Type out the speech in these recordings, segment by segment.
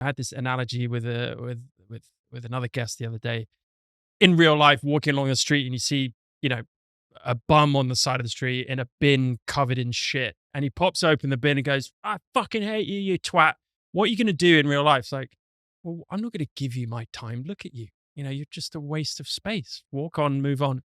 I had this analogy with another guest the other day. In real life, walking along the street and you see, you know, a bum on the side of the street in a bin covered in shit, and he pops open the bin and goes, "I fucking hate you, you twat." What are you going to do in real life? It's like, well, I'm not going to give you my time. Look at you. You know, you're just a waste of space. Walk on, move on.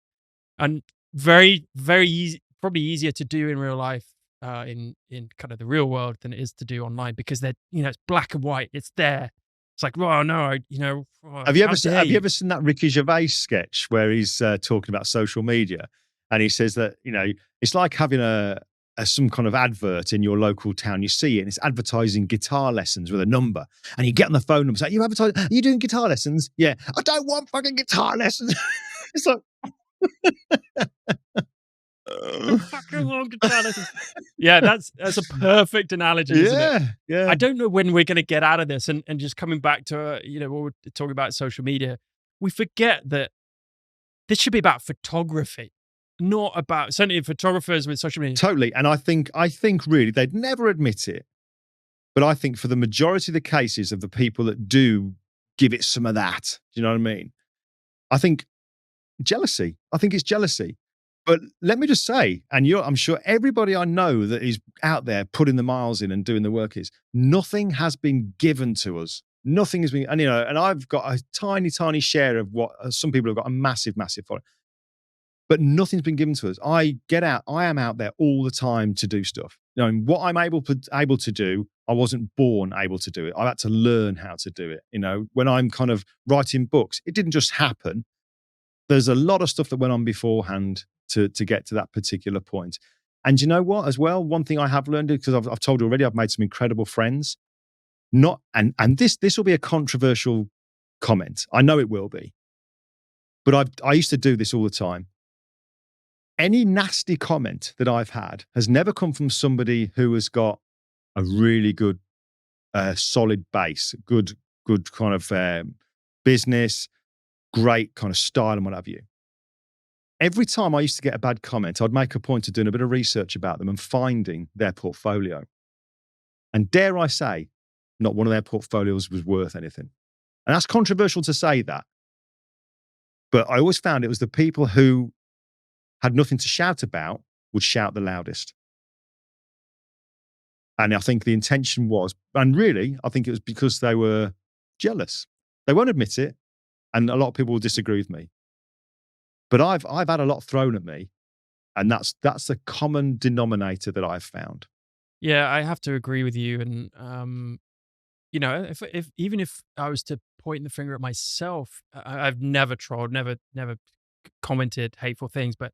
And very, very easy, probably easier to do in real life, in kind of the real world than it is to do online, because they're, you know, it's black and white. It's there. It's like, well, no, Have you how ever dare have you ever seen that Ricky Gervais sketch where he's talking about social media, and he says that, you know, it's like having a some kind of advert in your local town. You see it, and it's advertising guitar lessons with a number, and you get on the phone and say, "You advertise? Are you doing guitar lessons?" "Yeah." "I don't want fucking guitar lessons." It's like, fucking long guitar lessons. Yeah, that's a perfect analogy, isn't it? yeah. I don't know when we're going to get out of this. And just coming back to, you know, what we're talking about social media, we forget that this should be about photography, not about, certainly photographers with social media. Totally. And I think really they'd never admit it, but I think for the majority of the cases of the people that do give it some of that, do you know what I mean? I think jealousy. I think it's jealousy. But let me just say, and I'm sure everybody I know that is out there putting the miles in and doing the work is, nothing has been given to us. Nothing has been, and you know, and I've got a tiny, tiny share of what some people have got a massive, massive following. But nothing's been given to us. I am out there all the time to do stuff. You know, and what I'm able to do, I wasn't born able to do it. I had to learn how to do it. You know, when I'm kind of writing books, it didn't just happen. There's a lot of stuff that went on beforehand to get to that particular point. And you know what, as well, one thing I have learned, because I've told you already, I've made some incredible friends. And this will be a controversial comment. I know it will be. But I used to do this all the time. Any nasty comment that I've had has never come from somebody who has got a really good, solid base, good kind of business, great kind of style and what have you. Every time I used to get a bad comment, I'd make a point of doing a bit of research about them and finding their portfolio. And dare I say, not one of their portfolios was worth anything. And that's controversial to say that. But I always found it was the people who had nothing to shout about would shout the loudest. And I think the intention was, and really, I think it was because they were jealous. They won't admit it, and a lot of people will disagree with me. But I've had a lot thrown at me, and that's the common denominator that I've found. Yeah, I have to agree with you. And you know, if even if I was to point the finger at myself, I've never trolled, never commented hateful things, but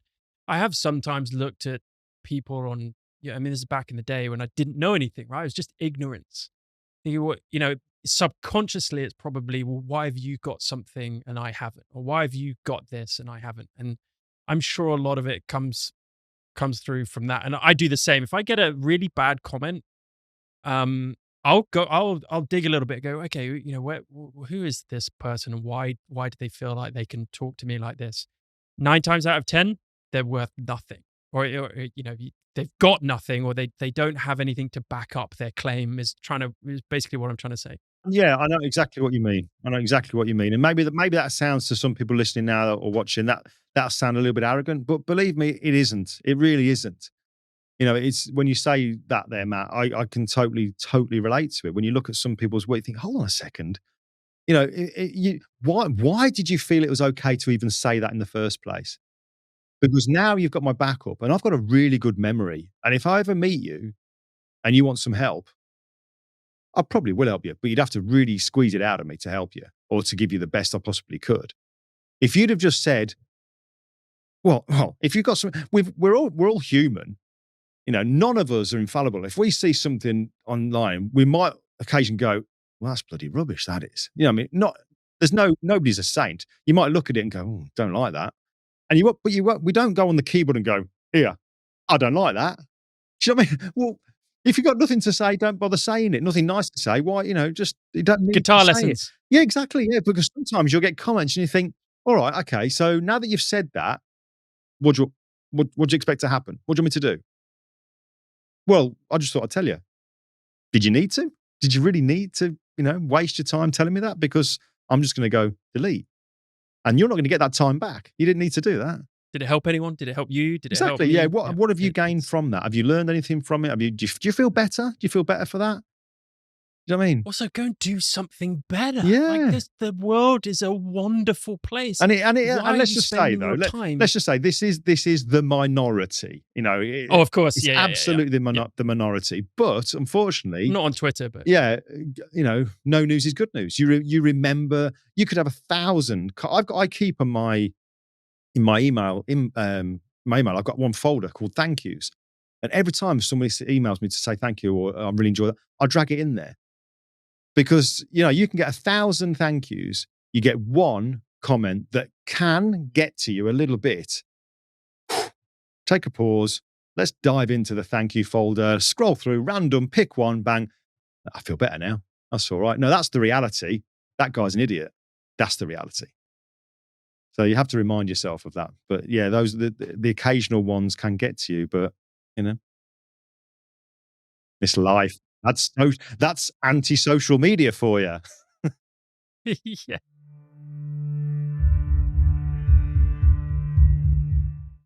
I have sometimes looked at people on, yeah, I mean, this is back in the day when I didn't know anything, right? It was just ignorance. You know, subconsciously, it's probably, well, why have you got something and I haven't? Or why have you got this and I haven't? And I'm sure a lot of it comes through from that. And I do the same. If I get a really bad comment, I'll dig a little bit, go, okay, you know, who is this person and why do they feel like they can talk to me like this? 9 times out of 10, they're worth nothing, or you know, they've got nothing, or they don't have anything to back up their claim. Is basically what I'm trying to say. Yeah, I know exactly what you mean. And maybe that sounds to some people listening now or watching that sound a little bit arrogant, but believe me, it isn't. It really isn't. You know, it's when you say that there, Matt, I can totally relate to it. When you look at some people's work, you think, hold on a second. You know, why did you feel it was okay to even say that in the first place? Because now you've got my backup and I've got a really good memory. And if I ever meet you and you want some help, I probably will help you, but you'd have to really squeeze it out of me to help you or to give you the best I possibly could. If you'd have just said, well, if you've got some, we're all human. You know, none of us are infallible. If we see something online, we might occasionally go, well, that's bloody rubbish, that is. You know what I mean? Nobody's a saint. You might look at it and go, oh, don't like that. And we don't go on the keyboard and go, here, I don't like that. Do you know what I mean? Well, if you've got nothing to say, don't bother saying it. Nothing nice to say. Why, you know, just you don't need Guitar to say lessons. it. Yeah, exactly. Yeah, because sometimes you'll get comments and you think, all right, okay, so now that you've said that, what do you expect to happen? What do you want me to do? Well, I just thought I'd tell you. Did you need to? Did you really need to, waste your time telling me that because I'm just going to go delete. And you're not going to get that time back. You didn't need to do that. Did it help anyone? Did it help you? Did it help Exactly. Yeah. me? What have you gained from that? Have you learned anything from it? Do you feel better? Do you feel better for that? Do you know what I mean? Also, go and do something better. Like Yeah. this, the world is a wonderful place. And Why are let's you just say spending though, your time? let's just say this is the minority. Oh, of course. It's Yeah, yeah, yeah, yeah. absolutely Yeah. the minority. But unfortunately, Not on Twitter, but yeah, no news is good news. You remember you could have 1,000. I keep on my email my email. I've got one folder called thank yous, and every time somebody emails me to say thank you or I really enjoy that, I drag it in there because you can get 1,000 thank yous. You get one comment that can get to you a little bit. Take a pause. Let's dive into the thank you folder. Scroll through, random, pick one, bang. I feel better now. That's all right. No, that's the reality. That guy's an idiot. That's the reality. So you have to remind yourself of that. But yeah, those the occasional ones can get to you. But it's life. That's anti-social media for you. yeah.